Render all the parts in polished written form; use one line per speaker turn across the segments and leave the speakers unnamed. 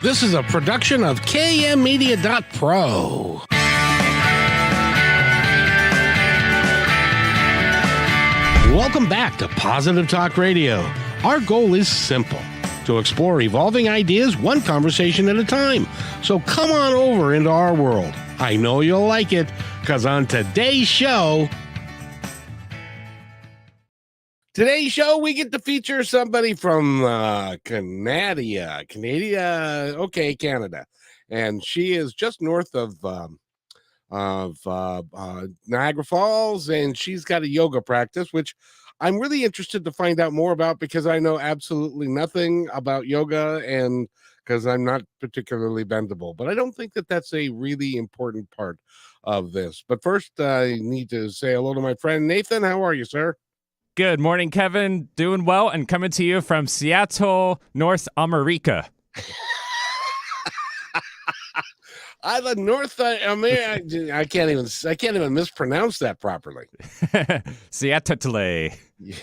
This is a production of KMmedia.pro. Welcome back to Positive Talk Radio. Our goal is simple: to explore evolving ideas one conversation at a time. So come on over into our world. I know you'll like it, because on today's show, we get to feature somebody from Canada. And she is just north of Niagara Falls, and she's got a yoga practice, which I'm really interested to find out more about, because I know absolutely nothing about yoga, and because I'm not particularly bendable. But I don't think that that's a really important part of this. But first, I need to say hello to my friend Nathan. How are you, sir?
Good morning, Kevin. Doing well, and coming to you from Seattle, North America.
I can't even mispronounce that properly.
Seattle.
Yeah.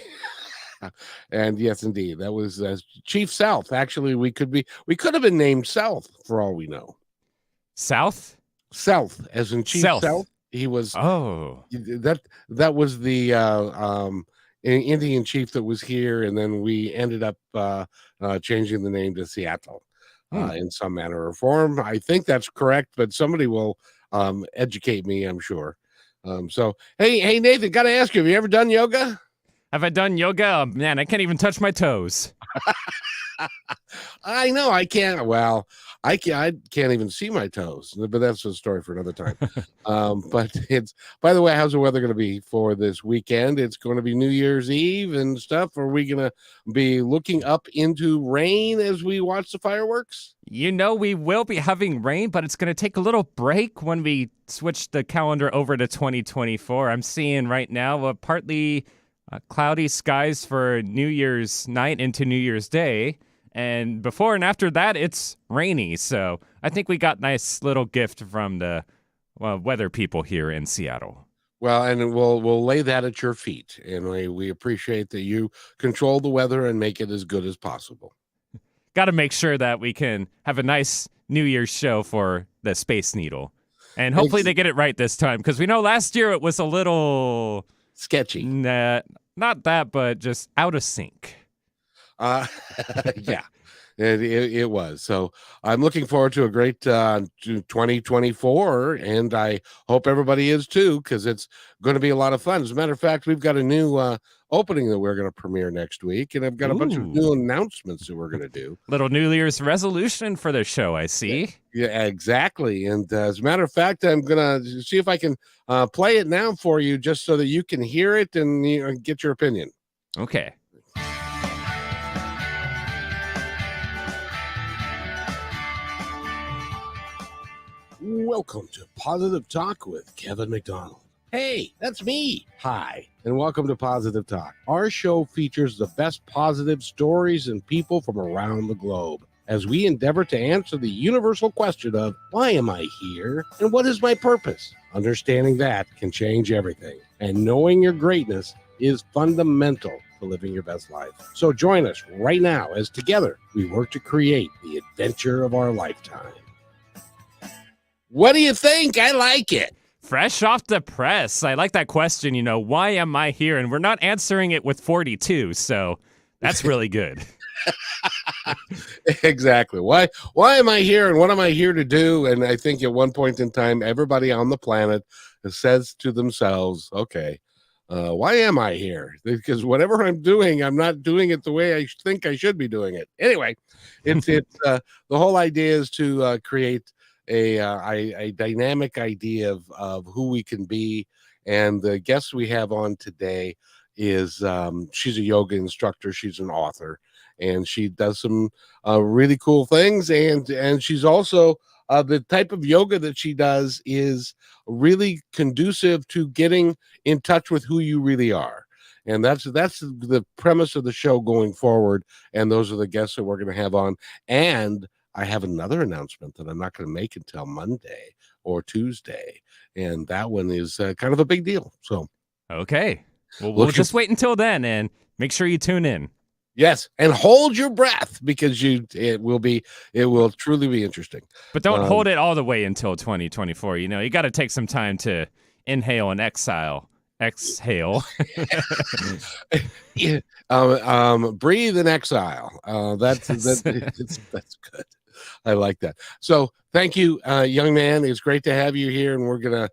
And yes, indeed, that was Chief South. Actually, we could have been named South for all we know.
South,
as in Chief South. He was.
Oh,
that was the Indian chief that was here, and then we ended up changing the name to Seattle in some manner or form. I think that's correct, but somebody will educate me, I'm sure. So, hey, Nathan, got to ask you, have you ever done yoga?
Have I done yoga? Man, I can't even touch my toes.
I know I can't. Well, I can't even see my toes, but that's a story for another time. But by the way, how's the weather going to be for this weekend? It's going to be New Year's Eve and stuff. Are we going to be looking up into rain as we watch the fireworks?
You know, we will be having rain, but it's going to take a little break when we switch the calendar over to 2024. I'm seeing right now partly cloudy skies for New Year's night into New Year's Day. And before and after that, it's rainy. So I think we got a nice little gift from the weather people here in Seattle.
Well, and we'll lay that at your feet. And we appreciate that you control the weather and make it as good as possible.
Got to make sure that we can have a nice New Year's show for the Space Needle. And hopefully they get it right this time, because we know last year it was a little
sketchy.
Not that, but just out of sync.
Yeah, it was. So I'm looking forward to a great 2024, and I hope everybody is too, because it's going to be a lot of fun. As a matter of fact, we've got a new opening that we're going to premiere next week, and I've got a bunch of new announcements that we're going to do.
Little New Year's resolution for the show, I see.
Yeah, exactly. And as a matter of fact, I'm going to see if I can play it now for you, just so that you can hear it and get your opinion.
Okay.
Welcome to Positive Talk with Kevin McDonald. Hey, that's me. Hi, and welcome to Positive Talk. Our show features the best positive stories and people from around the globe, as we endeavor to answer the universal question of, why am I here and what is my purpose? Understanding that can change everything, and knowing your greatness is fundamental to living your best life. So join us right now as together we work to create the adventure of our lifetime. What do you think? I like it.
Fresh off the press. I like that question, why am I here? And we're not answering it with 42, so that's really good.
Exactly. Why am I here, and what am I here to do? And I think at one point in time, everybody on the planet says to themselves, okay, why am I here? Because whatever I'm doing, I'm not doing it the way I think I should be doing it. Anyway, it's the whole idea is to create a dynamic idea of who we can be. And the guest we have on today is she's a yoga instructor, she's an author, and she does some really cool things, and she's also the type of yoga that she does is really conducive to getting in touch with who you really are. And that's the premise of the show going forward, and those are the guests that we're going to have on. And I have another announcement that I'm not going to make until Monday or Tuesday, and that one is kind of a big deal. So,
okay, well, we'll just wait until then, and make sure you tune in.
Yes, and hold your breath because it will truly be interesting.
But don't
Um,
hold it all the way until 2024. You got to take some time to inhale and exhale.
yeah, breathe in exile.
Yes.
That's good. I like that. So thank you, young man. It's great to have you here, and we're gonna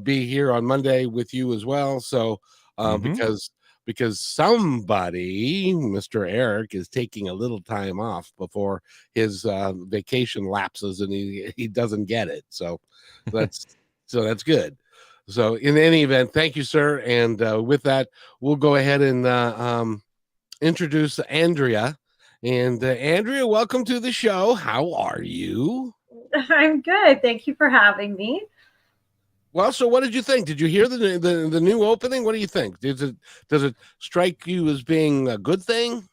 be here on Monday with you as well. So
Mm-hmm.
because somebody, Mr. Eric, is taking a little time off before his vacation lapses, and he doesn't get it. That's that's good. So in any event, thank you, sir. And with that, we'll go ahead and introduce Andrea. And Andrea, welcome to the show. How are you?
I'm good. Thank you for having me.
Well, so what did you think? Did you hear the new opening? What do you think? Does it strike you as being a good thing?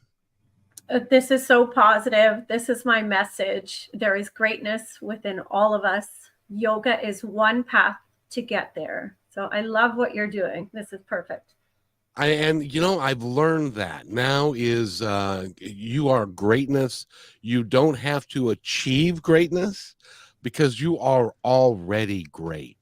This is so positive. This is my message. There is greatness within all of us. Yoga is one path to get there. So I love what you're doing. This is perfect.
And I've learned that now is you are greatness. You don't have to achieve greatness because you are already great.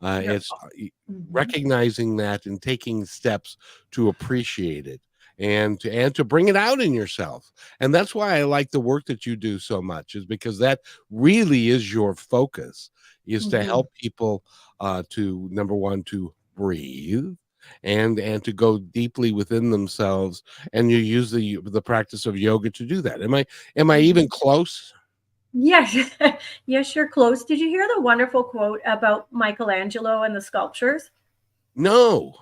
You're
It's
Mhm.
recognizing that and taking steps to appreciate it and to bring it out in yourself. And that's why I like the work that you do so much, is because that really is your focus, is to
Mhm.
help people to, number one, to breathe and to go deeply within themselves. And you use the practice of yoga to do that. Am I even
Mhm.
close?
Yes. Yes, you're close. Did you hear the wonderful quote about Michelangelo and the sculptures?
No.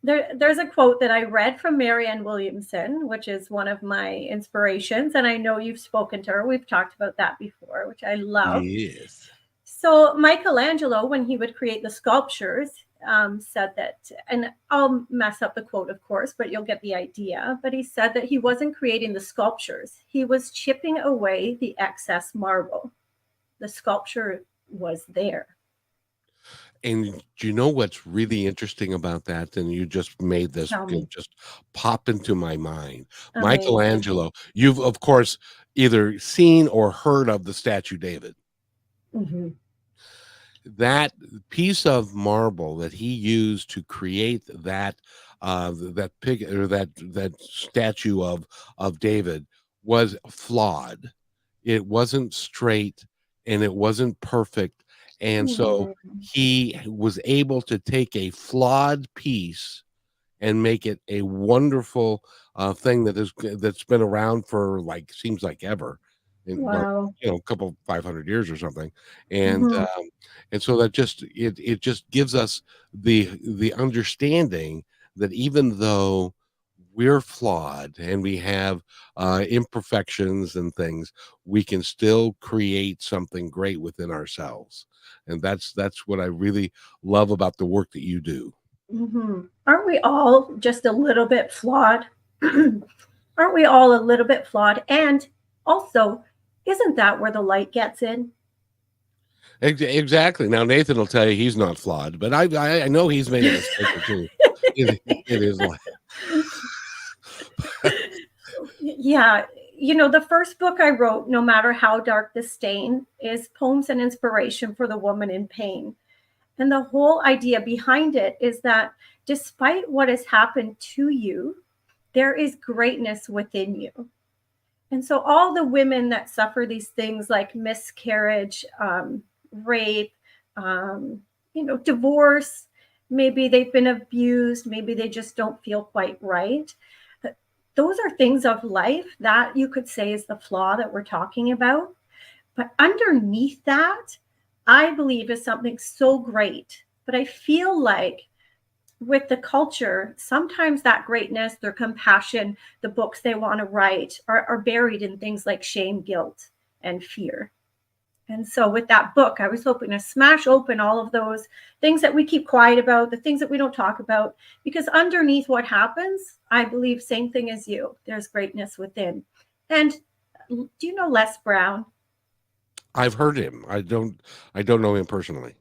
There's a quote that I read from Marianne Williamson, which is one of my inspirations. And I know you've spoken to her. We've talked about that before, which I love.
Yes.
So, Michelangelo, when he would create the sculptures, said that, and I'll mess up the quote, of course, but you'll get the idea. But he said that he wasn't creating the sculptures, he was chipping away the excess marble. The sculpture was there.
And do you know what's really interesting about that? And you just made this
Tell me.
just pop into my mind.
Amazing.
Michelangelo, you've of course either seen or heard of the statue David.
Hmm.
That piece of marble that he used to create that pig, or that statue of David, was flawed. It wasn't straight and it wasn't perfect. And so
Hmm.
he was able to take a flawed piece and make it a wonderful thing that's been around for, like, seems like ever, well,
Wow.
a couple 500 years or something. and
Hmm.
um, and so that it just gives us the understanding that even though we're flawed and we have imperfections and things, we can still create something great within ourselves. And that's what I really love about the work that you do.
Hmm. Aren't we all just a little bit flawed? Aren't we all a little bit flawed? And also, isn't that where the light gets in?
Exactly. Now Nathan will tell you he's not flawed, but I know he's made a mistake or two in his life.
Yeah. You know, the first book I wrote, No Matter How Dark the Stain, is poems and inspiration for the woman in pain. And the whole idea behind it is that despite what has happened to you, there is greatness within you. And so, all the women that suffer these things like miscarriage, rape, um, divorce, maybe they've been abused, maybe they just don't feel quite right. Those are things of life that you could say is the flaw that we're talking about. But underneath that, I believe is something so great. But I feel like with the culture, sometimes that greatness, their compassion, the books they want to write are buried in things like shame, guilt, and fear. And so, with that book, I was hoping to smash open all of those things that we keep quiet about, the things that we don't talk about, because underneath what happens, I believe, same thing as you, there's greatness within. And do you know Les Brown?
I've heard him. I don't know him personally.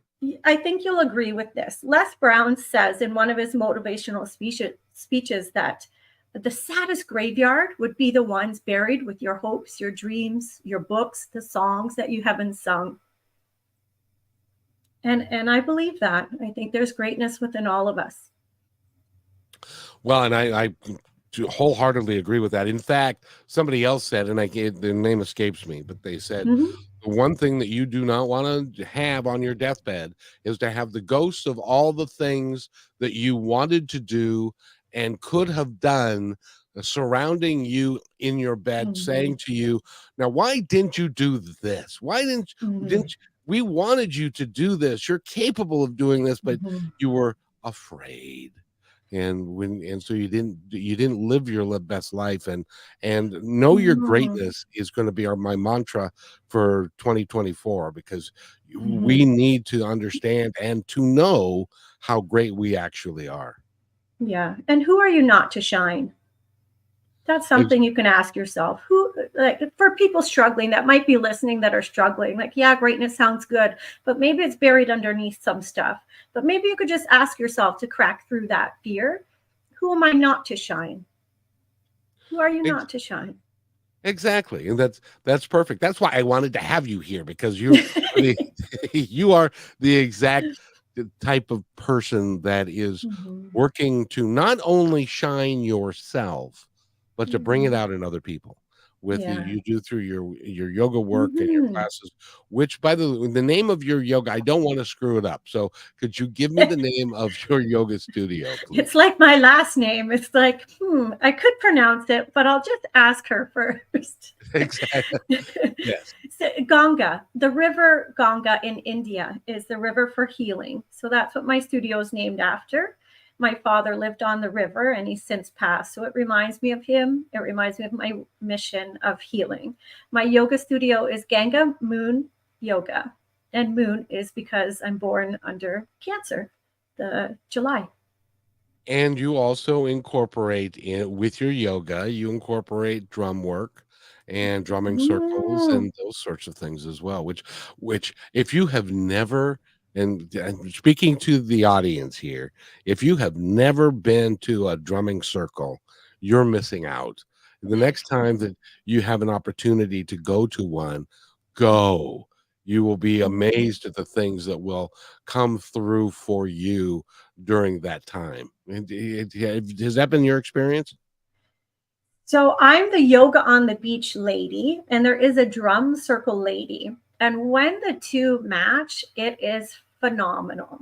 I think you'll agree with this. Les Brown says in one of his motivational speeches that The saddest graveyard would be the ones buried with your hopes, your dreams, your books, the songs that you haven't sung. And I believe that. I think there's greatness within all of us.
Well, and I wholeheartedly agree with that. In fact, somebody else said, and the name escapes me, but they said
Mhm.
the one thing that you do not want to have on your deathbed is to have the ghosts of all the things that you wanted to do and could have done surrounding you in your bed, saying
Mhm.
to you, "Now, why didn't you do this? Why didn't
Mhm.
we wanted you to do this? You're capable of doing this, but
Mhm.
you were afraid." And so you didn't live your best life, and know your
Mhm.
greatness is going to be my mantra for 2024, because we
Mhm.
need to understand and to know how great we actually are.
Yeah. And who are you not to shine? That's
Ex-
something you can ask yourself. Who, like, for people struggling that might be listening that are struggling, like, yeah, greatness sounds good, but maybe it's buried underneath some stuff. But maybe you could just ask yourself to crack through that fear. Who am I not to shine? Who are you
ex-
not to shine?
exactly, and that's perfect. That's why I wanted to have you here, because you are the you are the exact type of person that is
Mhm.
working to not only shine yourself, but to bring it
Mhm.
out in other people. With
Yeah.
you do through your yoga work and your
Mhm.
classes, which, by the name of your yoga, I don't want to screw it up. So could you give me the name of your yoga studio,
It's
please?
like my last name. It's like, I could pronounce it, but I'll just ask her first.
Exactly. Yes.
So, Ganga, the river Ganga in India is the river for healing. So that's what my studio is named after. My father lived on the river and he's since passed. So it reminds me of him. It reminds me of my mission of healing. My yoga studio is Ganga Moon Yoga. And moon is because I'm born under Cancer, the July.
And you also incorporate with your yoga, you incorporate drum work and drumming circles
Mm.
and those sorts of things as well, which if you have never, and speaking to the audience here, if you have never been to a drumming circle, you're missing out. The next time that you have an opportunity to go to one, go. You will be
Mhm.
amazed at the things that will come through for you during that time. Has that been your experience?
So I'm the yoga on the beach lady, and there is a drum circle lady. And when the two match, it is phenomenal.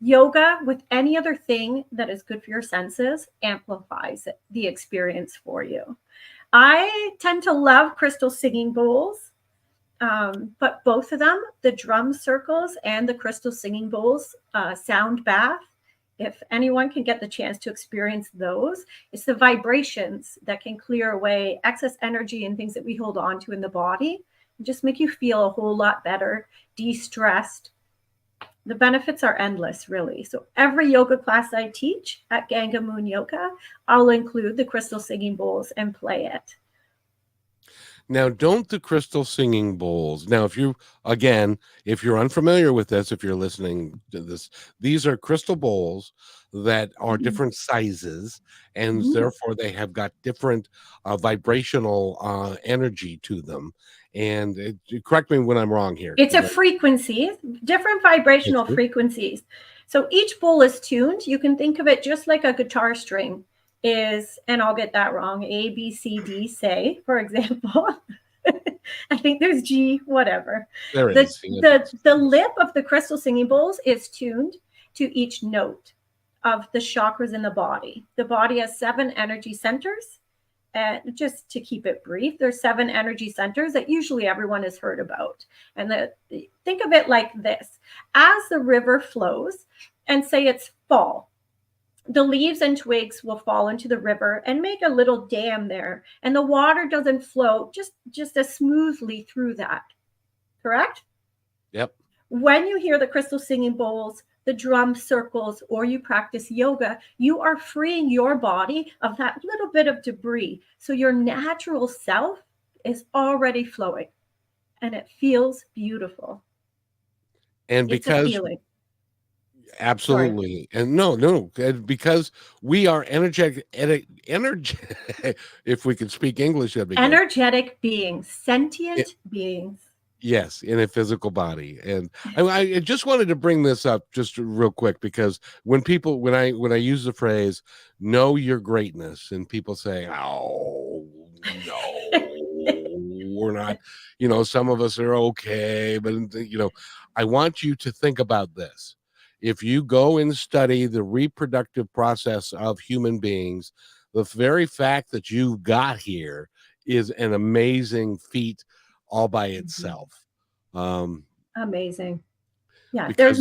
Yoga with any other thing that is good for your senses amplifies the experience for you. I tend to love crystal singing bowls, but both of them, the drum circles and the crystal singing bowls, sound bath, if anyone can get the chance to experience those, it's the vibrations that can clear away excess energy and things that we hold on to in the body and just make you feel a whole lot better, de-stressed. The benefits are endless, really. So every yoga class I teach at Ganga Moon Yoga, I'll include the crystal singing bowls and play it.
Now, don't the crystal singing bowls. Now, if you're unfamiliar with this, if you're listening to this, these are crystal bowls that are
Mhm.
different sizes, and
Mhm.
therefore they have got different vibrational energy to them. And correct me when I'm wrong here,
It's a
because
frequency, different
thank
vibrational
you.
frequencies. So each bowl is tuned. You can think of it just like a guitar string is, and I'll get that wrong, A, B, C, D, say, for example. I think there's G, whatever.
There
The,
is.
the, the lip of the crystal singing bowls is tuned to each note of the chakras in the body. The body has 7 energy centers. And just to keep it brief, there's 7 energy centers that usually everyone has heard about. And think of it like this: as the river flows, and say it's fall, the leaves and twigs will fall into the river and make a little dam there, and the water doesn't flow just as smoothly through that. Correct?
Yep.
When you hear the crystal singing bowls, the drum circles, or you practice yoga, you are freeing your body of that little bit of debris. So your natural self is already flowing and it feels beautiful.
And
It's a
because
feeling. Sorry.
Absolutely. And no, because we are energy. If we could speak English, that'd be good.
Energetic beings, sentient beings.
Yes, in a physical body. And I just wanted to bring this up just real quick, because when I use the phrase "know your greatness," and people say, "Oh no, we're not," some of us are okay, but I want you to think about this. If you go and study the reproductive process of human beings, the very fact that you got here is an amazing feat all by itself.
Amazing. Yeah,
Because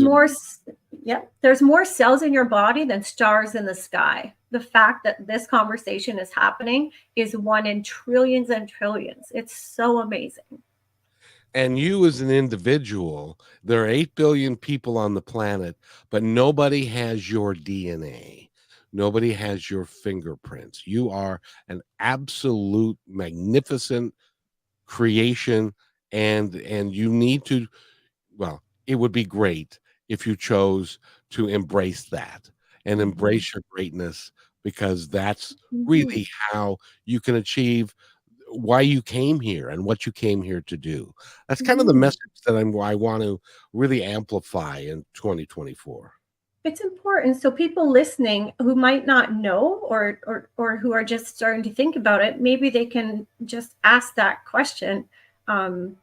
there's more cells in your body than stars in the sky. The fact that this conversation is happening is one in trillions and trillions. It's so amazing.
and you as an individual, there are 8 billion people on the planet, but nobody has your DNA. Nobody has your fingerprints. You are an absolute magnificent creation, and you need to, well, it would be great if you chose to embrace that and embrace your greatness, because that's
Mhm.
really how you can achieve why you came here and what you came here to do. That's kind of the
Mhm.
message that I want to really amplify in 2024.
It's important. So people listening who might not know, or who are just starting to think about it, maybe they can just ask that question. Um,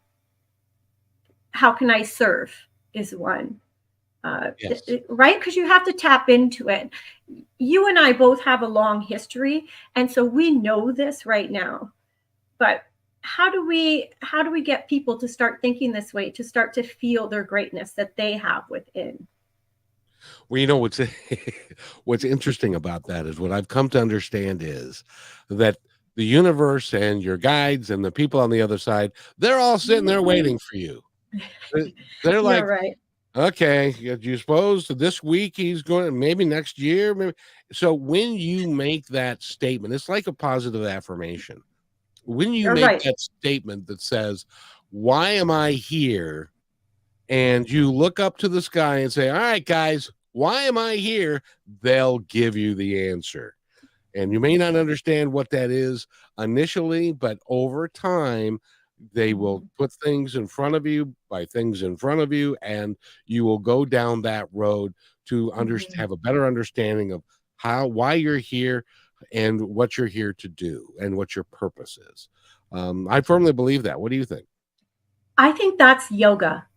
how can I serve is one.
Yes.
Right? Because you have to tap into it. You and I both have a long history, and so we know this right now. But how do we get people to start thinking this way, to start to feel their greatness that they have within?
Well, what's what's interesting about that is what I've come to understand is that the universe and your guides and the people on the other side, they're all sitting there
Mhm.
waiting for you. They're
You're
like,
right.
okay, do you suppose this week he's going, maybe next year, maybe. So when you make that statement, it's like a positive affirmation. When you
You're
make
right.
that statement that says, "Why am I here?" and you look up to the sky and say, "All right, guys, why am I here?" They'll give you the answer. And you may not understand what that is initially, but over time, they will
Mhm.
put things in front of you, by things in front of you, and you will go down that road to
Mhm.
have a better understanding of why you're here and what you're here to do and what your purpose is. I firmly believe that. What do you think?
I think that's yoga.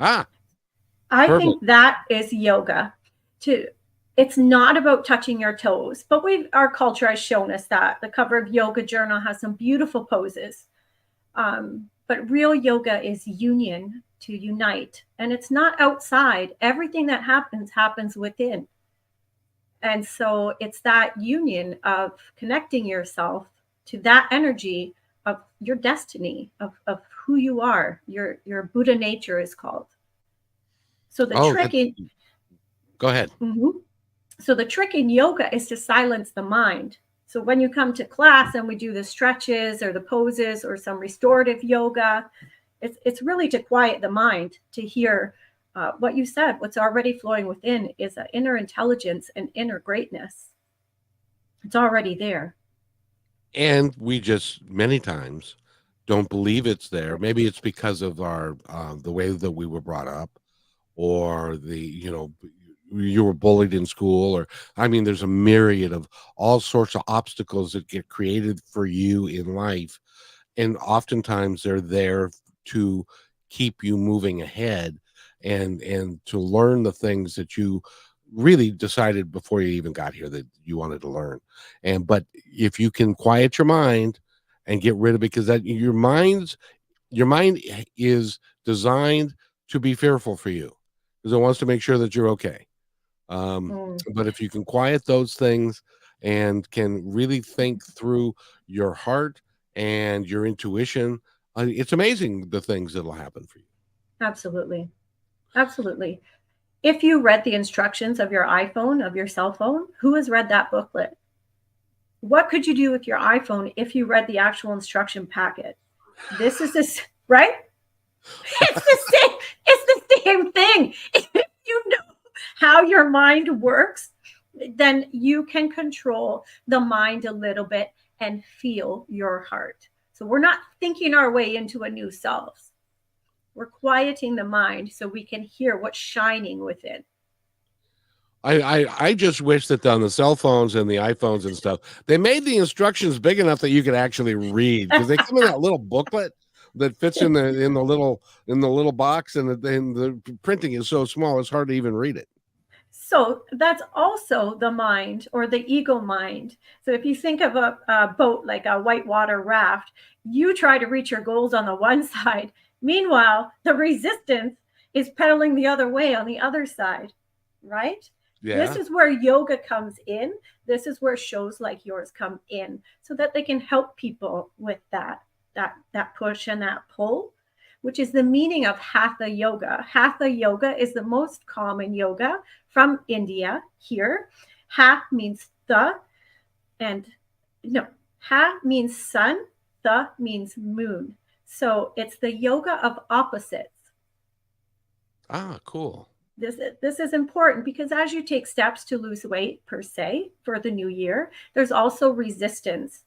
Ah,
I
perfect.
think that is yoga. To It's not about touching your toes, but our culture has shown us that. The cover of Yoga Journal has some beautiful poses. But real yoga is union, to unite, and it's not outside. Everything that happens within. And so it's that union of connecting yourself to that energy of your destiny, of who you are. Your Buddha nature is called. So the
Oh,
trick in
go ahead.
Mhm. So the trick in yoga is to silence the mind. So when you come to class and we do the stretches or the poses or some restorative yoga, it's really to quiet the mind, to hear what you said. What's already flowing within is an inner intelligence and inner greatness. It's already there.
And we just many times don't believe it's there. Maybe it's because of our the way that we were brought up, or you were bullied in school, or I mean, there's a myriad of all sorts of obstacles that get created for you in life, and oftentimes they're there to keep you moving ahead and to learn the things that you really decided before you even got here that you wanted to learn. And but if you can quiet your mind and get rid of, because that your mind is designed to be fearful for you, because it wants to make sure that you're okay.
Mm.
But if you can quiet those things and can really think through your heart and your intuition, it's amazing the things that'll happen for you.
Absolutely. Absolutely. If you read the instructions of your iPhone, of your cell phone, who has read that booklet? What could you do with your iPhone if you read the actual instruction packet? This is this, right? It's the same. It's the same thing. If you know how your mind works, then you can control the mind a little bit and feel your heart. So we're not thinking our way into a new self. We're quieting the mind so we can hear what's shining within.
I just wish that on the cell phones and the iPhones and stuff, they made the instructions big enough that you could actually read, because they come in that little booklet that fits in the little box, and the printing is so small it's hard to even read it.
So that's also the mind, or the ego mind. So if you think of a boat like a whitewater raft, you try to reach your goals on the one side. Meanwhile, the resistance is pedaling the other way on the other side, right?
Yeah.
This is where yoga comes in. This is where shows like yours come in, so that they can help people with that push and that pull, which is the meaning of Hatha yoga. Hatha yoga is the most common yoga from India here. Ha means the, and no, Ha means sun, the means moon. So it's the yoga of opposites.
Ah, cool.
This is important, because as you take steps to lose weight, per se, for the new year, there's also resistance.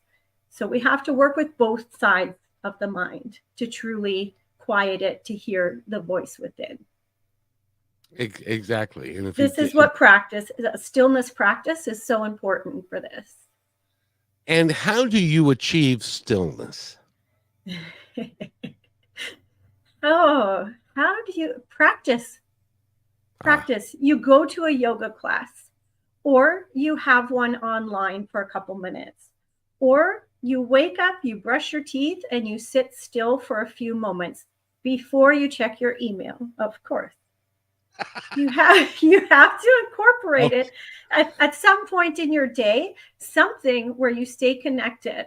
So we have to work with both sides of the mind to truly quiet it, to hear the voice within.
Exactly. And if
this is what practice, stillness practice, is so important for this.
And how do you achieve stillness?
Oh, how do you practice? Practice. You go to a yoga class, or you have one online for a couple minutes, or you wake up, you brush your teeth, and you sit still for a few moments before you check your email. Of course, you have to incorporate it at some point in your day, something where you stay connected.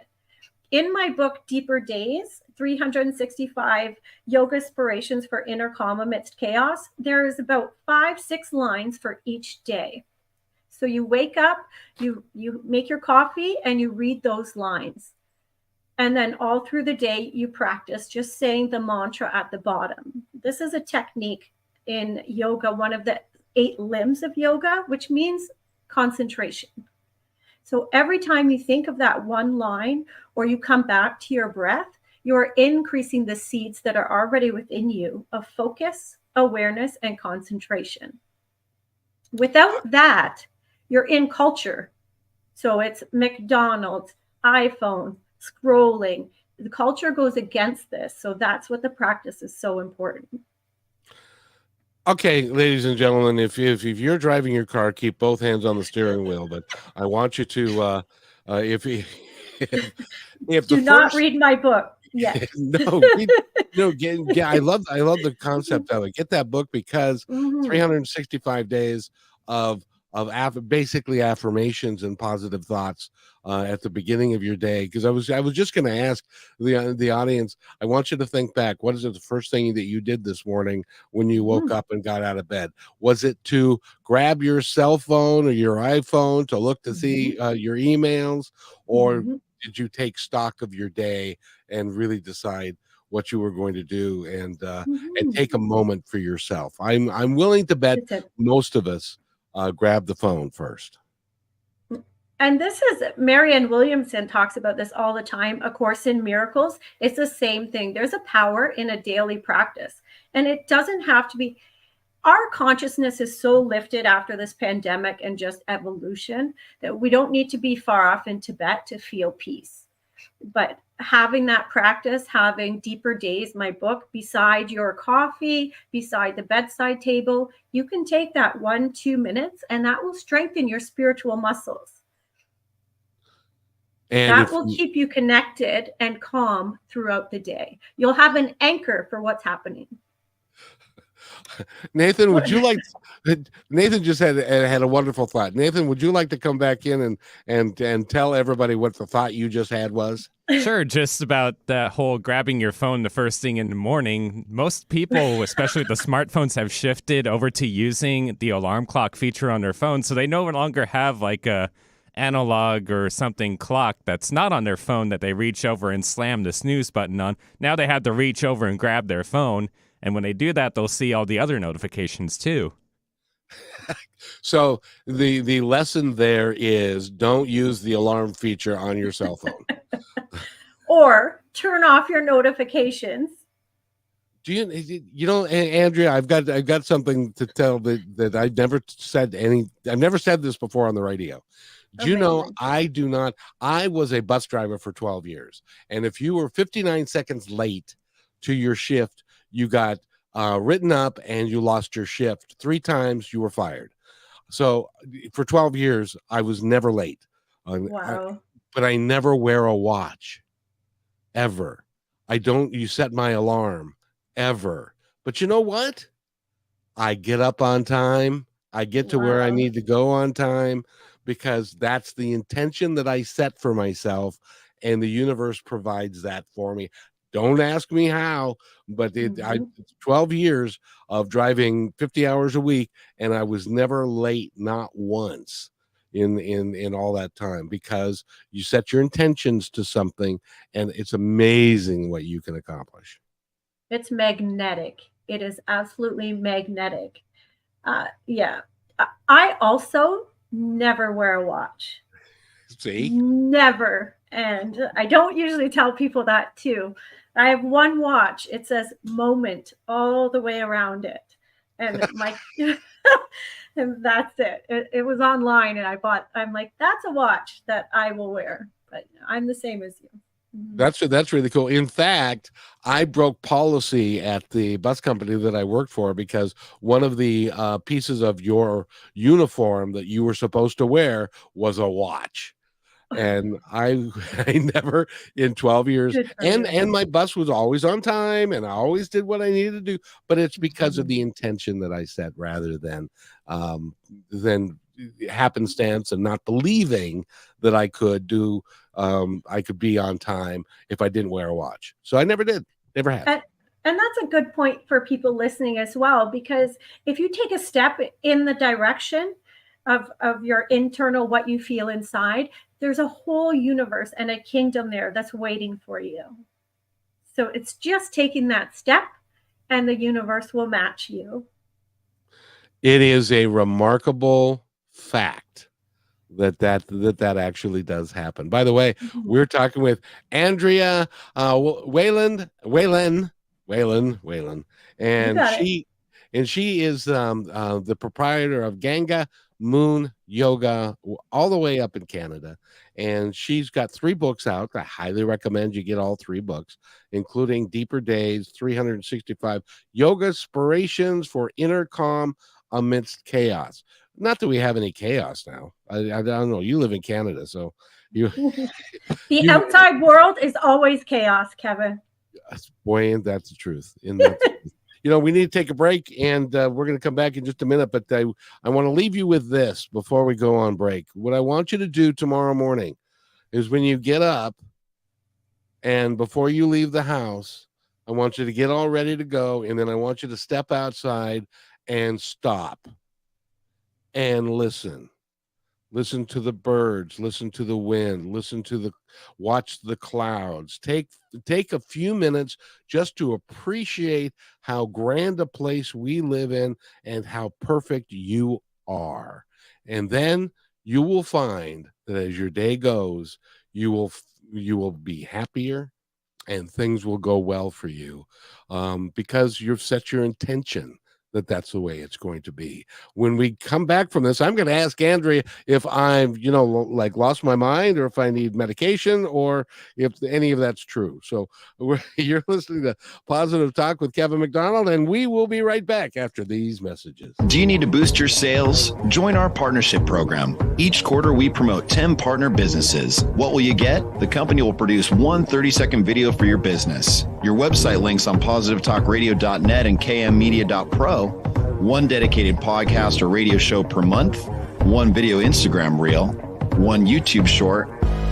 In my book, Deeper Days, 365 Yoga Inspirations for Inner Calm Amidst Chaos, there is about 5-6 lines for each day. So you wake up, you make your coffee, and you read those lines. And then all through the day, you practice just saying the mantra at the bottom. This is a technique in yoga, one of the 8 limbs of yoga, which means concentration. So every time you think of that one line, or you come back to your breath, you're increasing the seeds that are already within you of focus, awareness, and concentration. Without that, you're in culture. So it's McDonald's, iPhone, scrolling. The culture goes against this. So that's what the practice is so important.
Okay, ladies and gentlemen, if you're driving your car, keep both hands on the steering wheel. But I want you to, if
do not read my book. Yes.
No, I love the concept of it. Get that book, because 365 days of basically affirmations and positive thoughts at the beginning of your day. Because I was just going to ask the audience, I want you to think back. What is it, the first thing that you did this morning when you woke up and got out of bed? Was it to grab your cell phone or your iPhone to look to see your emails, or did you take stock of your day and really decide what you were going to do, and take a moment for yourself? I'm willing to bet most of us grab the phone first.
And this is, Marianne Williamson talks about this all the time. A Course in Miracles. It's the same thing. There's a power in a daily practice, and it doesn't have to be. Our consciousness is so lifted after this pandemic and just evolution that we don't need to be far off in Tibet to feel peace. But having that practice, having Deeper Days, my book, beside your coffee, beside the bedside table, you can take that 1-2 minutes, and that will strengthen your spiritual muscles. And that will keep you connected and calm throughout the day. You'll have an anchor for what's happening.
Nathan, would you like? Nathan just had a wonderful thought. Nathan, would you like to come back in and tell everybody what the thought you just had was?
Sure, just about that whole grabbing your phone the first thing in the morning. Most people, especially with the smartphones, have shifted over to using the alarm clock feature on their phone, so they no longer have like a analog or something clock that's not on their phone that they reach over and slam the snooze button on. Now they have to reach over and grab their phone. And when they do that, they'll see all the other notifications too.
So the lesson there is don't use the alarm feature on your cell phone.
Or turn off your notifications.
Do you know, Andrea, I've got something to tell that I've never said this before on the radio. Do you know,
Amazing.
I was a bus driver for 12 years. And if you were 59 seconds late to your shift, you got written up and you lost your shift 3 times, you were fired. So for 12 years, I was never late.
Wow.
But I never wear a watch, ever. I don't, you set my alarm, ever. But you know what? I get up on time. I get to where I
Wow.
need to go on time because that's the intention that I set for myself. And the universe provides that for me. Don't ask me how, but
Mhm.
12 years of driving 50 hours a week, and I was never late, not once in all that time, because you set your intentions to something, and it's amazing what you can accomplish.
It's magnetic. It is absolutely magnetic. Yeah. I also never wear a watch.
See?
Never. And I don't usually tell people that too. I have one watch. It says moment all the way around it. And my and that's it. It was online and I'm like, that's a watch that I will wear. But I'm the same as you. Mhm.
That's really cool. In fact, I broke policy at the bus company that I worked for because one of the pieces of your uniform that you were supposed to wear was a watch. And I I never in 12 years,
Good for
and
you.
my bus was always on time and I always did what I needed to do, but it's because of
Mhm.
the intention that I set rather than happenstance and not believing that I could be on time if I didn't wear a watch. So I never did. Never have.
And that's a good point for people listening as well, because if you take a step in the direction of your internal, what you feel inside, there's a whole universe and a kingdom there that's waiting for you. So it's just taking that step and the universe will match you.
It is a remarkable fact that actually does happen. By the way,
Mhm.
we're talking with Andrea Wehlann,
You
and
got it.
she is the proprietor of Ganga Moon Yoga, all the way up in Canada. And she's got 3 books out. I highly recommend you get all 3 books, including Deeper Days, 365 Yoga Inspirations for Inner Calm Amidst Chaos. Not that we have any chaos now. I don't know. You live in Canada, so you
The
you
outside world is always chaos, Kevin.
boy, and that's the truth. In that, you know, we need to take a break, and we're going to come back in just a minute. But I want to leave you with this before we go on break. What I want you to do tomorrow morning is when you get up and before you leave the house, I want you to get all ready to go, and then I want you to step outside and stop and listen. Listen to the birds, listen to the wind, watch the clouds. Take a few minutes just to appreciate how grand a place we live in and how perfect you are. And then you will find that as your day goes, you will be happier and things will go well for you, because you've set your intention that that's the way it's going to be. When we come back from this, I'm going to ask Andrea if I'm, like lost my mind or if I need medication or if any of that's true. So you're listening to Positive Talk with Kevin McDonald, and we will be right back after these messages.
Do you need to boost your sales? Join our partnership program. Each quarter, we promote 10 partner businesses. What will you get? The company will produce one 30-second video for your business. Your website links on positivetalkradio.net and kmmedia.pro. One dedicated podcast or radio show per month. One video Instagram reel. One YouTube short.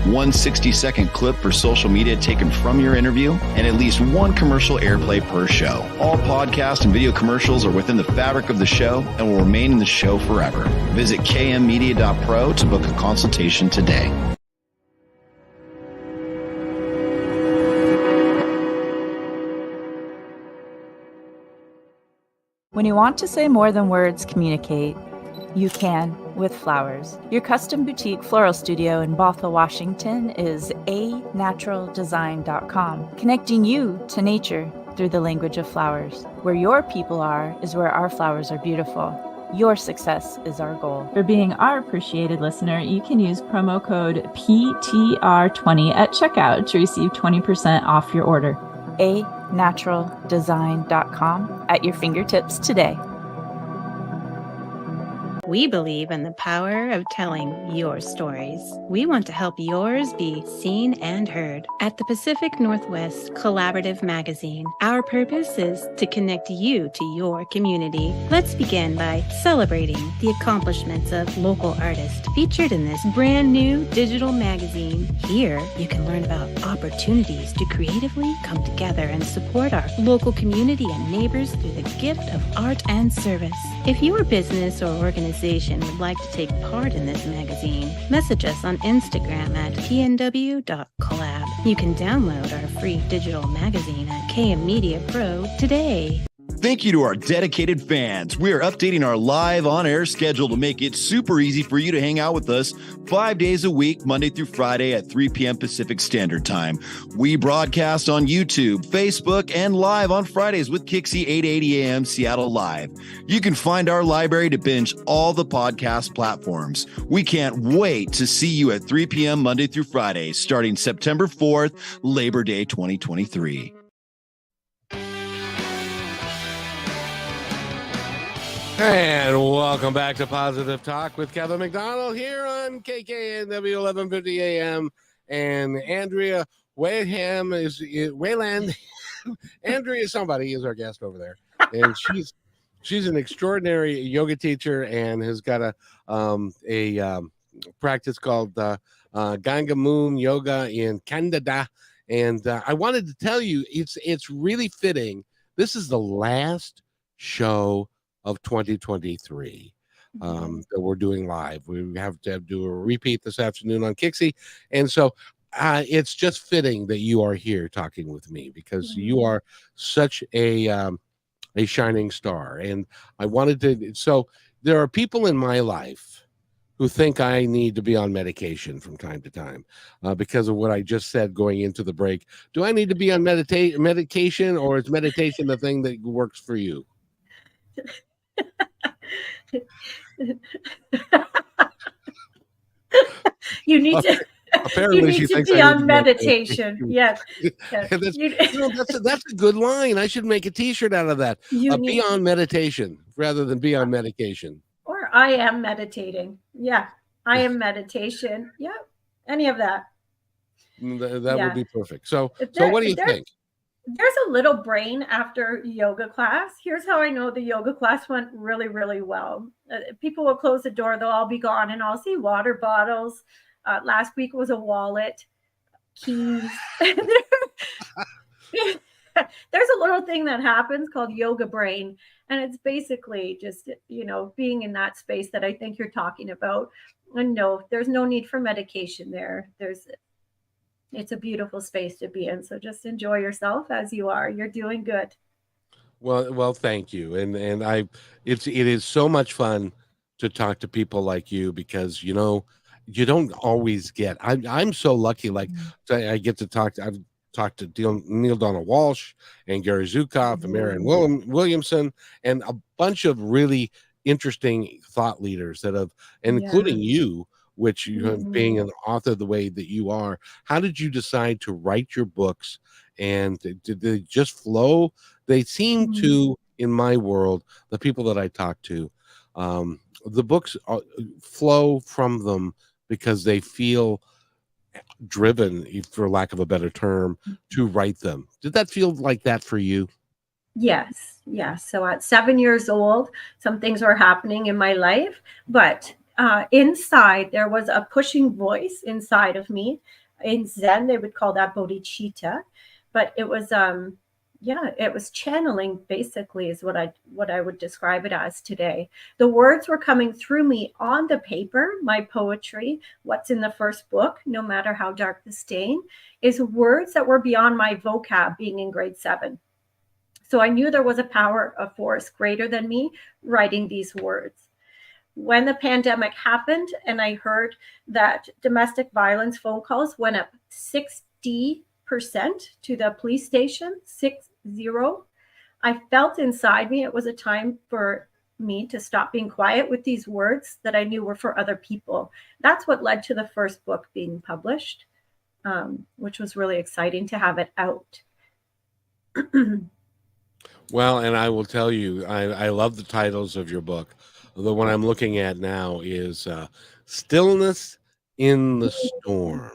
One 60-second clip for social media taken from your interview, and at least one commercial airplay per show. All podcast and video commercials are within the fabric of the show and will remain in the show forever. Visit kmmedia.pro to book a consultation today.
When you want to say more than words communicate, You can with flowers. Your custom boutique floral studio in Bothell, Washington is anaturaldesign.com, connecting you to nature through the language of flowers. Where your people are is where our flowers are beautiful. Your success is our goal.
For being our appreciated listener, you can use promo code PTR20 at checkout to receive 20% off your order.
anaturaldesign.com at your fingertips today.
We believe in the power of telling your stories. We want to help yours be seen and heard. At the Pacific Northwest Collaborative Magazine, our purpose is to connect you to your community. Let's begin by celebrating the accomplishments of local artists featured in this brand new digital magazine. Here, you can learn about opportunities to creatively come together and support our local community and neighbors through the gift of art and service. If your business or organization would like to take part in this magazine, message us on Instagram at pnw.collab. You can download our free digital magazine at KM Media Pro today.
Thank you to our dedicated fans. We are updating our live on-air schedule to make it super easy for you to hang out with us 5 days a week, Monday through Friday at 3 p.m. Pacific Standard Time. We broadcast on YouTube, Facebook, and live on Fridays with Kixie 8:80 a.m. Seattle Live. You can find our library to binge all the podcast platforms. We can't wait to see you at 3 p.m. Monday through Friday, starting September 4th, Labor Day 2023.
And welcome back to Positive Talk with Kevin McDonald here on KKNW 1150 AM. And Andrea Wehlann. Andrea somebody is our guest over there. And she's an extraordinary yoga teacher and has got a practice called Ganga Moon Yoga in Canada. And I wanted to tell you, it's really fitting. This is the last show of 2023 that we're doing live. We have to do a repeat this afternoon on Kixie. And so it's just fitting that you are here talking with me because you are such a shining star. And I wanted to, so there are people in my life who think I need to be on medication from time to time because of what I just said going into the break. Do I need to be on medication, or is meditation the thing that works for you?
You need to
apparently
you need
she
to
thinks
be
I need
on
to
meditation. Yes.
That's a good line. I should make a t-shirt out of that. Be on meditation rather than be on medication.
Or I am meditating. Yeah. I am meditation. Yeah. Any of that.
That would be perfect. So what do you think?
There's a little brain after yoga class. Here's how I know the yoga class went really, really well. People will close the door. They'll all be gone, and I'll see water bottles. Last week was a wallet, keys. There's a little thing that happens called yoga brain. And it's basically just, being in that space that I think you're talking about. And no, there's no need for medication there. It's a beautiful space to be in. So just enjoy yourself as you are. You're doing good.
Well, thank you. And it is so much fun to talk to people like you because, you don't always get, I'm so lucky. Like I get to talk to, I've talked to Neil Donald Walsh and Gary Zukav and Marianne Williamson and a bunch of really interesting thought leaders that have, and including you, which being an author the way that you are. How did you decide to write your books, and did they just flow? They seem to, in my world, the people that I talk to, the books flow from them because they feel driven, for lack of a better term, to write them. Did that feel like that for you?
Yes. So at 7 years old, some things were happening in my life, but inside there was a pushing voice inside of me. In Zen, they would call that bodhicitta, but it was it was channeling, basically, is what I would describe it as today. The words were coming through me on the paper. My poetry, what's in the first book, No Matter How Dark the Stain, is words that were beyond my vocab being in grade 7. So I knew there was a power, a force greater than me writing these words. when the pandemic happened and I heard that domestic violence phone calls went up 60% to the police station, 60, I felt inside me it was a time for me to stop being quiet with these words that I knew were for other people. That's what led to the first book being published, which was really exciting to have it out.
Well, and I will tell you, I love the titles of your book. The one I'm looking at now is Stillness in the Storm,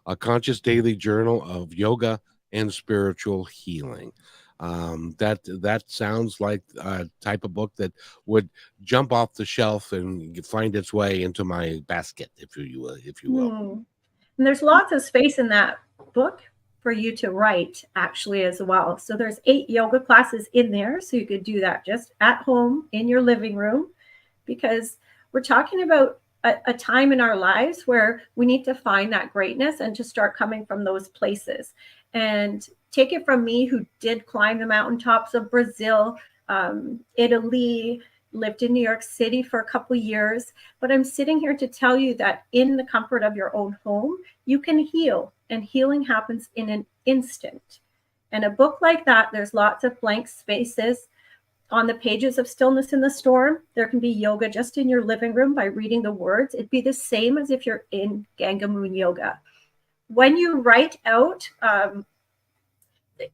a conscious daily journal of yoga and spiritual healing. That sounds like a type of book that would jump off the shelf and find its way into my basket, if you will.
And there's lots of space in that book for you to write actually as well. So there's 8 yoga classes in there. So you could do that just at home in your living room, because we're talking about a time in our lives where we need to find that greatness and to start coming from those places. And take it from me, who did climb the mountaintops of Brazil, Italy, lived in New York City for a couple of years, but I'm sitting here to tell you that in the comfort of your own home, you can heal, and healing happens in an instant. And a book like that, there's lots of blank spaces. On the pages of Stillness in the Storm, there can be yoga just in your living room by reading the words. It'd be the same as if you're in Ganga Moon yoga. When you write out,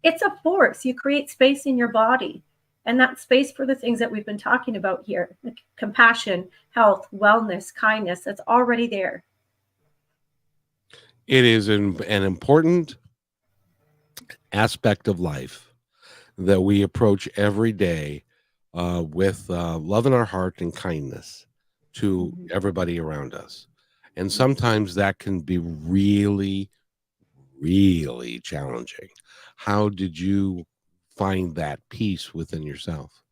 it's a force. You create space in your body. And that space for the things that we've been talking about here, like compassion, health, wellness, kindness, that's already there.
It is an important aspect of life that we approach every day with love in our heart and kindness to everybody around us. And sometimes that can be really, really challenging. How did you find that peace within yourself?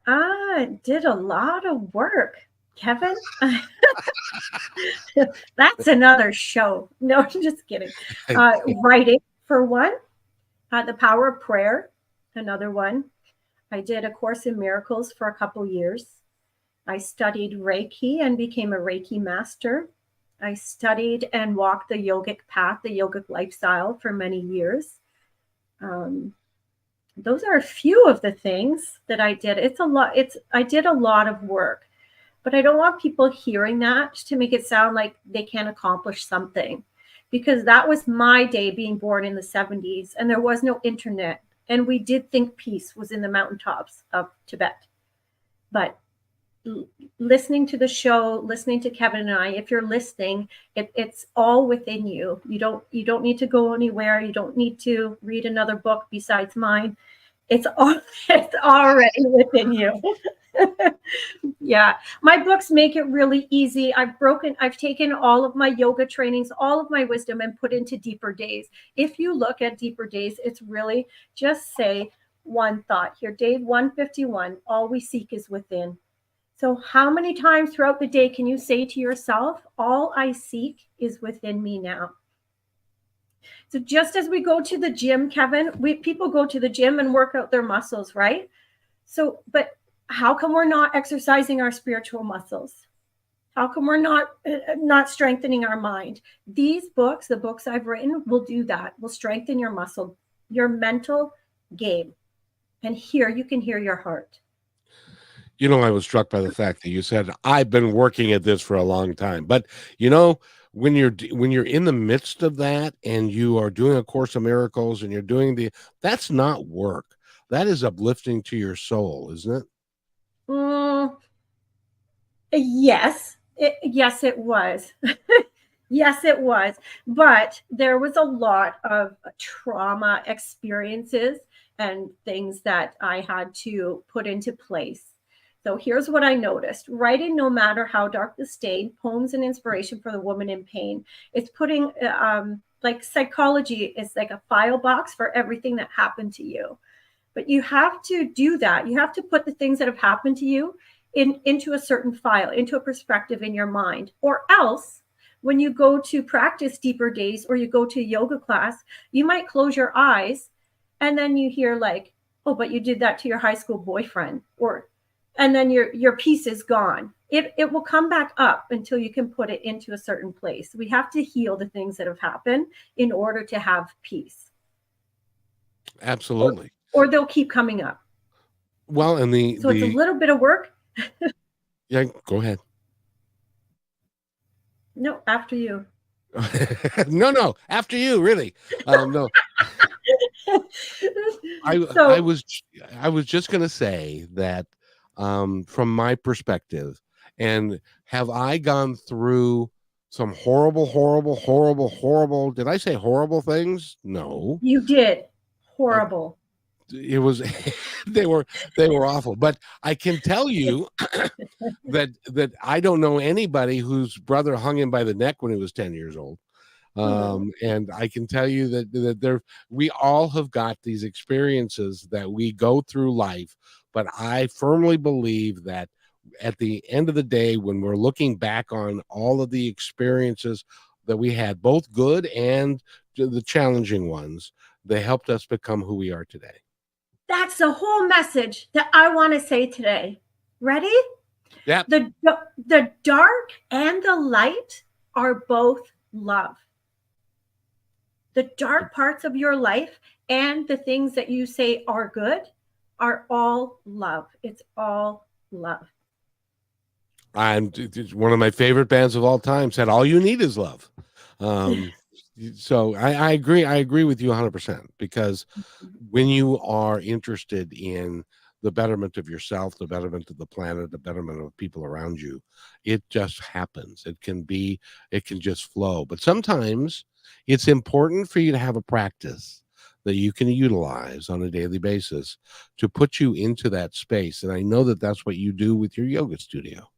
I did a lot of work, Kevin. That's another show. No, I'm just kidding. Writing, for one. The Power of Prayer, another one. I did A Course in Miracles for a couple years. I studied Reiki and became a Reiki master. I studied and walked the yogic path, the yogic lifestyle for many years. Those are a few of the things that I did. It's a lot. I did a lot of work, but I don't want people hearing that to make it sound like they can't accomplish something, because that was my day being born in the 70s and there was no internet. And we did think peace was in the mountaintops of Tibet. But listening to the show, listening to Kevin and I, if you're listening, it's all within you. You don't need to go anywhere. You don't need to read another book besides mine. It's already within you. Yeah, my books make it really easy. I've taken all of my yoga trainings, all of my wisdom, and put into Deeper Days. If you look at Deeper Days, it's really just say one thought here. Day 151, all we seek is within. So how many times throughout the day can you say to yourself, all I seek is within me now? So just as we go to the gym, Kevin, people go to the gym and work out their muscles, right? So, but how come we're not exercising our spiritual muscles? How come we're not strengthening our mind? These books, the books I've written, will do that. Will strengthen your muscle, your mental game. And here you can hear your heart.
You know, I was struck by the fact that you said, I've been working at this for a long time. But, you know, when you're in the midst of that and you are doing A Course of Miracles and you're doing that's not work. That is uplifting to your soul, isn't it?
Yes. Yes, it was. Yes, it was. But there was a lot of trauma experiences and things that I had to put into place. So here's what I noticed. Writing No Matter How Dark the Stain, Poems and Inspiration for the Woman in Pain. It's putting, like psychology is like a file box for everything that happened to you. But you have to do that. You have to put the things that have happened to you into a certain file, into a perspective in your mind. Or else, when you go to practice Deeper Days or you go to a yoga class, you might close your eyes and then you hear like, oh, but you did that to your high school boyfriend. and then your piece is gone. It will come back up until you can put it into a certain place. We have to heal the things that have happened in order to have peace.
Absolutely.
Or they'll keep coming up.
Well, and
So it's a little bit of work.
Yeah, go ahead.
No, after you.
No, after you, really. No, I was just going to say that from my perspective, and have I gone through some horrible, did I say horrible things? No.
You did. Horrible.
It was they were awful, but I can tell you that I don't know anybody whose brother hung him by the neck when he was 10 years old. And I can tell you that we all have got these experiences that we go through life, but I firmly believe that at the end of the day, when we're looking back on all of the experiences that we had, both good and the challenging ones, they helped us become who we are today.
That's the whole message that I want to say today. Ready?
Yeah.
The dark and the light are both love. The dark parts of your life and the things that you say are good are all love. It's all love.
One of my favorite bands of all time said, "All you need is love." So I agree with you 100%, because when you are interested in the betterment of yourself, the betterment of the planet, the betterment of people around you, it just happens. It can just flow. But sometimes it's important for you to have a practice that you can utilize on a daily basis to put you into that space. And I know that that's what you do with your yoga studio.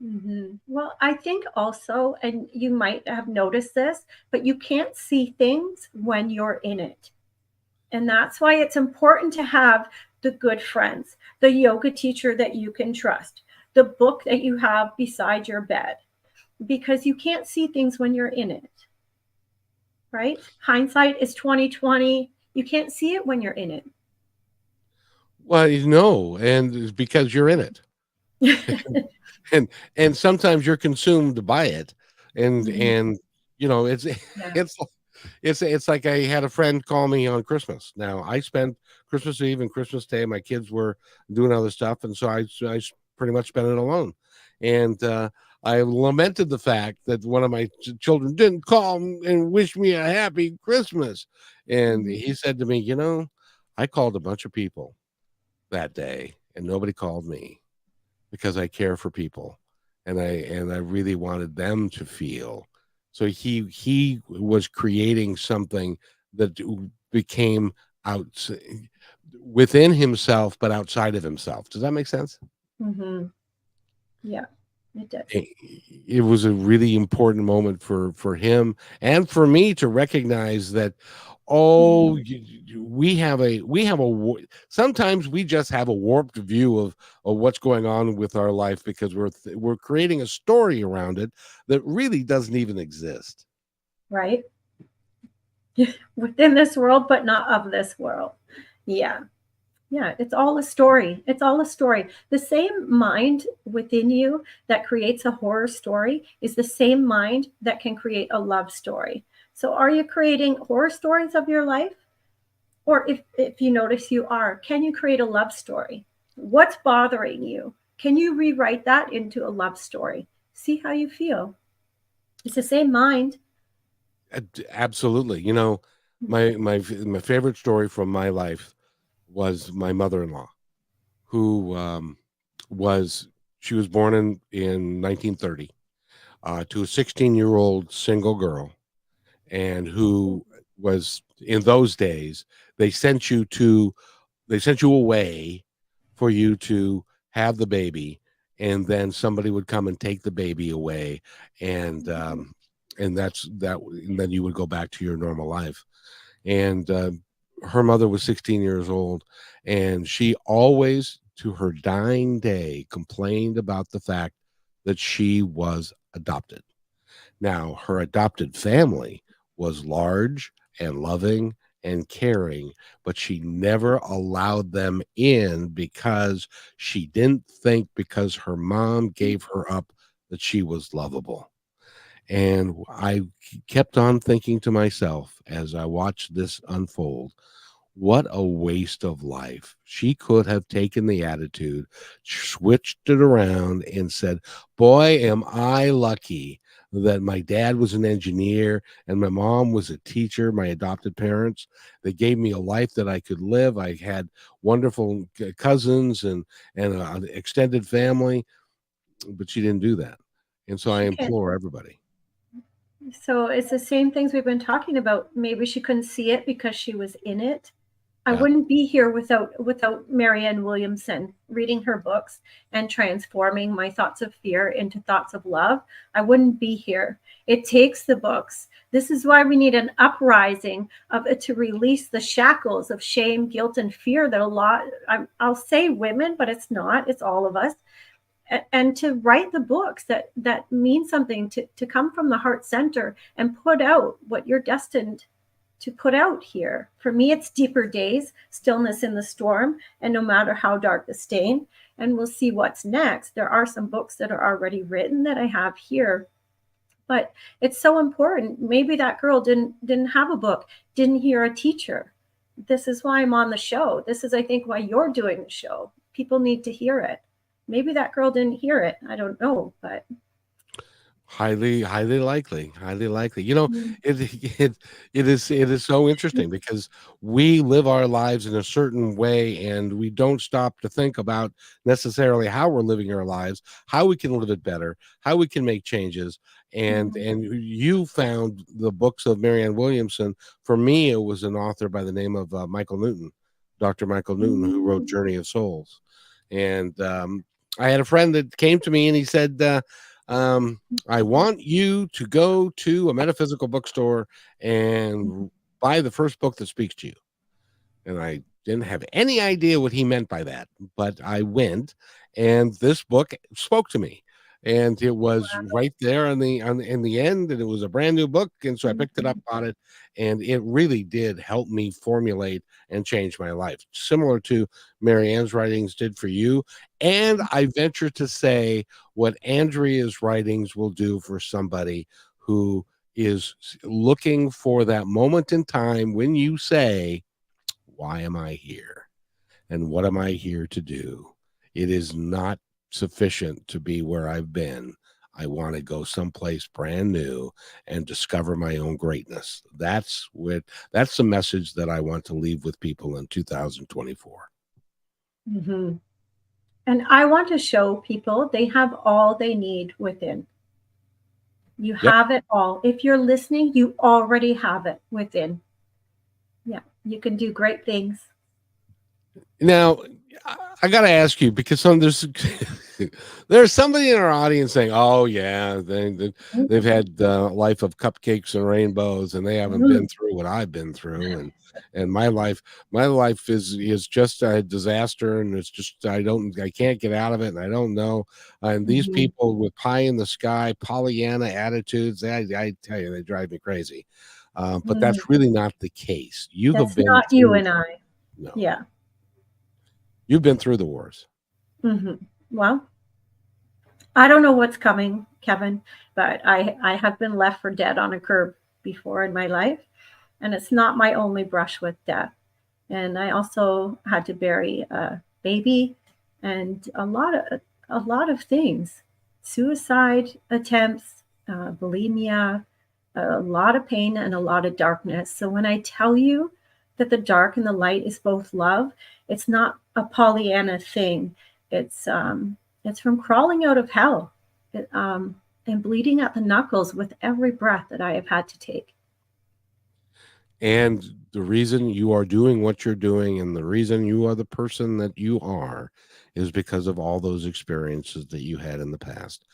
Mm-hmm. Well, I think also, and you might have noticed this, but you can't see things when you're in it. And that's why it's important to have the good friends, the yoga teacher that you can trust, the book that you have beside your bed, because you can't see things when you're in it. Right? Hindsight is 20/20. You can't see it when you're in it.
Well, no, and it's because you're in it. and sometimes you're consumed by it, and you know, it's like I had a friend call me on Christmas. Now I spent Christmas Eve and Christmas Day, my kids were doing other stuff, and so I pretty much spent it alone. And I lamented the fact that one of my children didn't call and wish me a happy Christmas. And he said to me, "You know, I called a bunch of people that day and nobody called me, because I care for people, and I really wanted them to feel." So he was creating something that became out within himself, but outside of himself. Does that make sense?
Mm-hmm. Yeah, it does.
It was a really important moment for him and for me to recognize that, we have a sometimes we just have a warped view of what's going on with our life, because we're creating a story around it that really doesn't even exist.
Right? Within this world, but not of this world. Yeah. It's all a story. It's all a story. The same mind within you that creates a horror story is the same mind that can create a love story. So are you creating horror stories of your life? Or if you notice you are, can you create a love story? What's bothering you? Can you rewrite that into a love story? See how you feel. It's the same mind.
Absolutely. You know, my favorite story from my life was my mother-in-law, who was born in 1930 to a 16-year-old single girl, and who was, in those days, they sent you away for you to have the baby, and then somebody would come and take the baby away, and that's that, and then you would go back to your normal life. And her mother was 16 years old, and she always, to her dying day, complained about the fact that she was adopted. Now, her adopted family was large and loving and caring, but she never allowed them in because she didn't think because her mom gave her up that she was lovable. And I kept on thinking to myself as I watched this unfold, what a waste of life. She could have taken the attitude, switched it around, and said, boy, am I lucky that my dad was an engineer and my mom was a teacher, my adopted parents. They gave me a life that I could live. I had wonderful cousins and an extended family, but she didn't do that. And so I
She can't.
implore everybody.
So it's the same things we've been talking about. Maybe she couldn't see it because she was in it. I
Yeah.
wouldn't be here without Marianne Williamson reading her books and transforming my thoughts of fear into thoughts of love. I wouldn't be here. It takes the books. This is why we need an uprising of it to release the shackles of shame, guilt, and fear that I'll say women, but it's not. It's all of us. And to write the books that mean something, to come from the heart center and put out what you're destined to put out here. For me, it's Deeper Days, Stillness in the Storm, and No Matter How Dark the Stain. And we'll see what's next. There are some books that are already written that I have here, but it's so important. Maybe that girl didn't have a book, didn't hear a teacher. This is why I'm on the show. This is, I think, why you're doing the show. People need to hear it. Maybe that girl didn't hear it. I don't know, but
Highly likely. You know, it is so interesting because we live our lives in a certain way and we don't stop to think about necessarily how we're living our lives, how we can live it better, how we can make changes. And you found the books of Marianne Williamson. For me, it was an author by the name of Michael Newton, Dr. Michael Newton, who wrote Journey of Souls. And I had a friend that came to me and he said, I want you to go to a metaphysical bookstore and buy the first book that speaks to you. And I didn't have any idea what he meant by that, but I went, and this book spoke to me, and it was right there in the end, and it was a brand new book, and so I picked it up on it, and it really did help me formulate and change my life, similar to Marianne's writings did for you. And I venture to say what Andrea's writings will do for somebody who is looking for that moment in time when you say, why am I here? And what am I here to do? It is not sufficient to be where I've been. I want to go someplace brand new and discover my own greatness. That's the message that I want to leave with people in 2024.
And I want to show people they have all they need within. You have it all. If you're listening, you already have it within. Yeah, you can do great things.
Now, I got to ask you, because there's somebody in our audience saying, "Oh yeah, they've had a life of cupcakes and rainbows, and they haven't been through what I've been through, and my life is just a disaster, and it's just I can't get out of it, and I don't know." And these people with pie in the sky, Pollyanna attitudes, I tell you, they drive me crazy. But that's really not the case.
That's not you and I.
No.
Yeah.
You've been through the wars.
Well, I don't know what's coming, Kevin, but I have been left for dead on a curb before in my life, and it's not my only brush with death. And I also had to bury a baby and a lot of things, suicide attempts, bulimia, a lot of pain and a lot of darkness. So when I tell you that the dark and the light is both love, it's not a Pollyanna thing. It's from crawling out of hell and bleeding at the knuckles with every breath that I have had to take.
And the reason you are doing what you're doing and the reason you are the person that you are is because of all those experiences that you had in the past.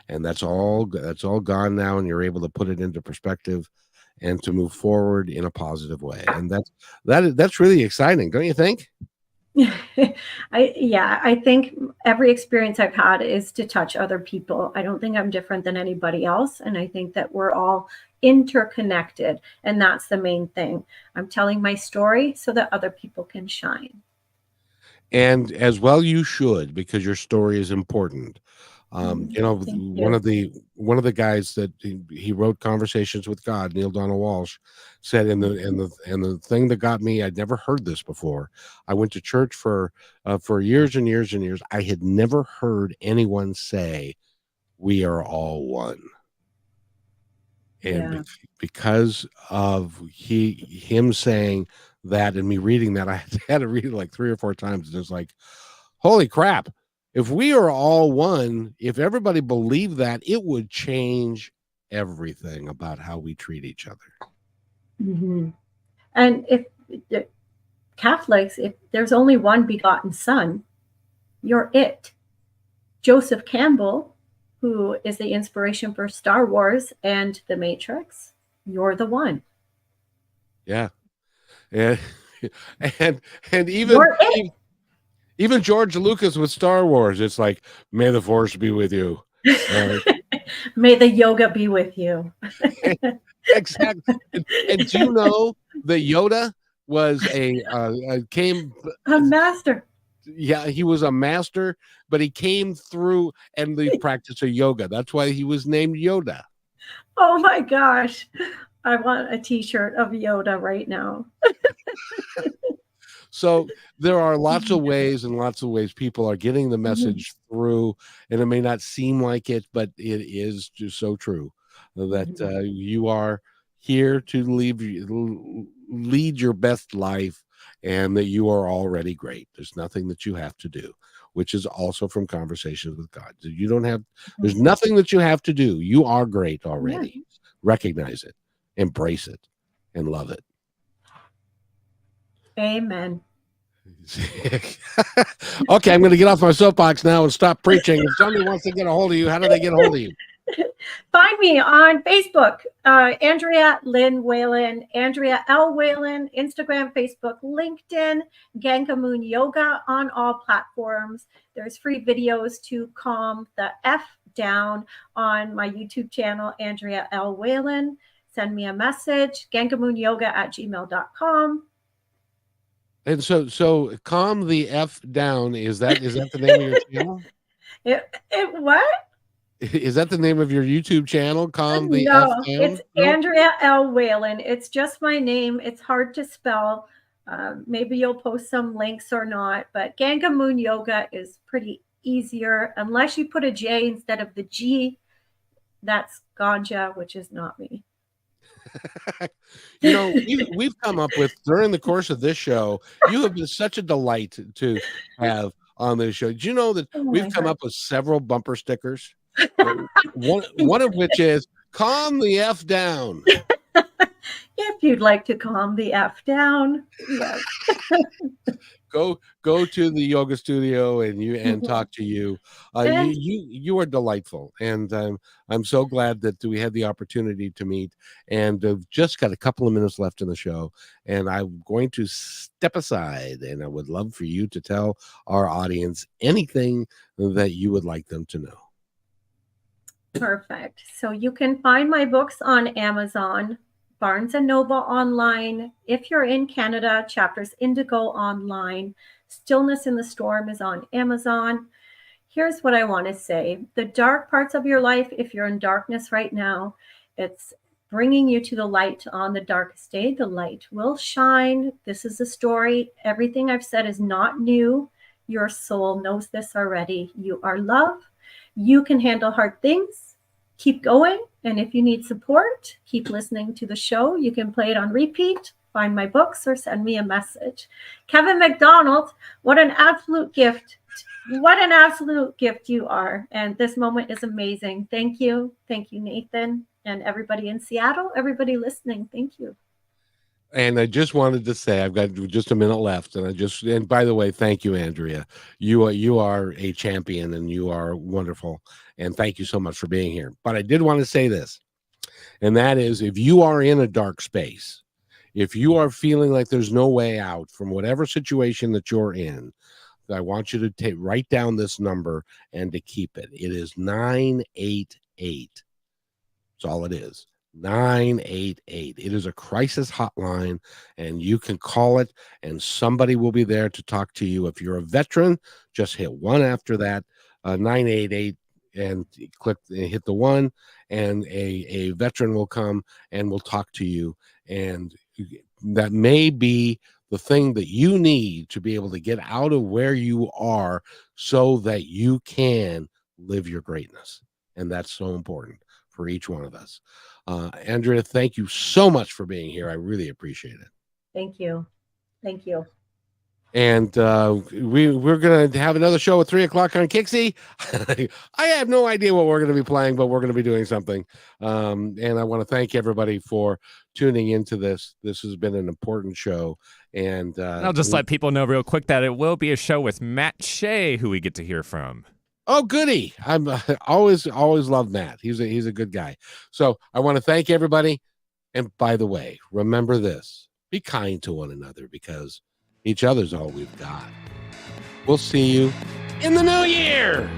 And that's all gone now, and you're able to put it into perspective and to move forward in a positive way. And that's really exciting, don't you think?
I think every experience I've had is to touch other people. I don't think I'm different than anybody else. And I think that we're all interconnected. And that's the main thing. I'm telling my story so that other people can shine.
And as well you should, because your story is important. You know,
Thank
one
you.
of the guys that he wrote Conversations with God, Neil Donald Walsh, said, and the thing that got me, I'd never heard this before. I went to church for years and years and years. I had never heard anyone say, "We are all one." And
Yeah.
because of him saying that and me reading that, I had to read it like 3 or 4 times. And it's like, holy crap. If we are all one, if everybody believed that, it would change everything about how we treat each other.
Mm-hmm. And if the Catholics, if there's only one begotten son, you're it. Joseph Campbell, who is the inspiration for Star Wars and The Matrix, you're the one.
Yeah. And and
You're it.
even George Lucas with Star Wars, it's like, may the force be with you.
May the yoga be with you.
Exactly. And do you know that Yoda was a
master?
Yeah, he was a master, but he came through and the practice of yoga. That's why he was named Yoda.
Oh my gosh. I want a t-shirt of Yoda right now.
So there are lots of ways people are getting the message through, and it may not seem like it, but it is just so true that you are here to lead your best life, and that you are already great. There's nothing that you have to do, which is also from Conversations with God. You don't have, there's nothing that you have to do. You are great already. Yeah. Recognize it, embrace it, and love it.
Amen.
Okay, I'm going to get off my soapbox now and stop preaching. If somebody wants to get a hold of you, how do they get a hold of you?
Find me on Facebook, Andrea Lynn Wehlann, Andrea L. Wehlann, Instagram, Facebook, LinkedIn, Ganga Moon Yoga on all platforms. There's free videos to calm the F down on my YouTube channel, Andrea L. Wehlann. Send me a message, gangamoonyoga@gmail.com.
And so calm the F down. Is that the name of your channel?
What?
Is that the name of your YouTube channel? Calm the F down?
It's Andrea L. Wehlann. It's just my name. It's hard to spell. Maybe you'll post some links or not, but Ganga Moon Yoga is pretty easier. Unless you put a J instead of the G, that's Ganja, which is not me.
You know, we've come up with, during the course of this show, you have been such a delight to have on this show. Do you know that we've come up with several bumper stickers? one of which is calm the F down.
If you'd like to calm the F down, yes.
Go to the yoga studio and talk to you. You are delightful, and I'm so glad that we had the opportunity to meet. And just got a couple of minutes left in the show, and I'm going to step aside, and I would love for you to tell our audience anything that you would like them to know.
Perfect. So you can find my books on Amazon, Barnes & Noble online. If you're in Canada, Chapters Indigo online. Stillness in the Storm is on Amazon. Here's what I want to say. The dark parts of your life, if you're in darkness right now, it's bringing you to the light on the darkest day. The light will shine. This is a story. Everything I've said is not new. Your soul knows this already. You are love. You can handle hard things. Keep going. And if you need support, keep listening to the show. You can play it on repeat, find my books, or send me a message. Kevin McDonald, what an absolute gift. What an absolute gift you are. And this moment is amazing. Thank you. Thank you, Nathan, and everybody in Seattle, everybody listening. Thank you.
And I just wanted to say, I've got just a minute left, and by the way, thank you, Andrea. You are a champion, and you are wonderful, and thank you so much for being here. But I did want to say this, and that is, if you are in a dark space, if you are feeling like there's no way out from whatever situation that you're in, I want you to write down this number and to keep it. It is 988. That's all it is. 988. It is a crisis hotline, and you can call it, and somebody will be there to talk to you. If you're a veteran, just hit 1 after that, 988, and hit the 1, and a veteran will come and will talk to you. And that may be the thing that you need to be able to get out of where you are so that you can live your greatness. And that's so important for each one of us. Andrea, thank you so much for being here. I really appreciate it.
Thank you. Thank you.
And we're going to have another show at 3:00 on Kixie. I have no idea what we're going to be playing, but we're going to be doing something. And I want to thank everybody for tuning into this. This has been an important show. And
I'll just let people know real quick that it will be a show with Matt Shea, who we get to hear from.
Oh, goody. I'm always loved Matt. He's a good guy. So I want to thank everybody. And by the way, remember this, be kind to one another, because each other's all we've got. We'll see you in the new year.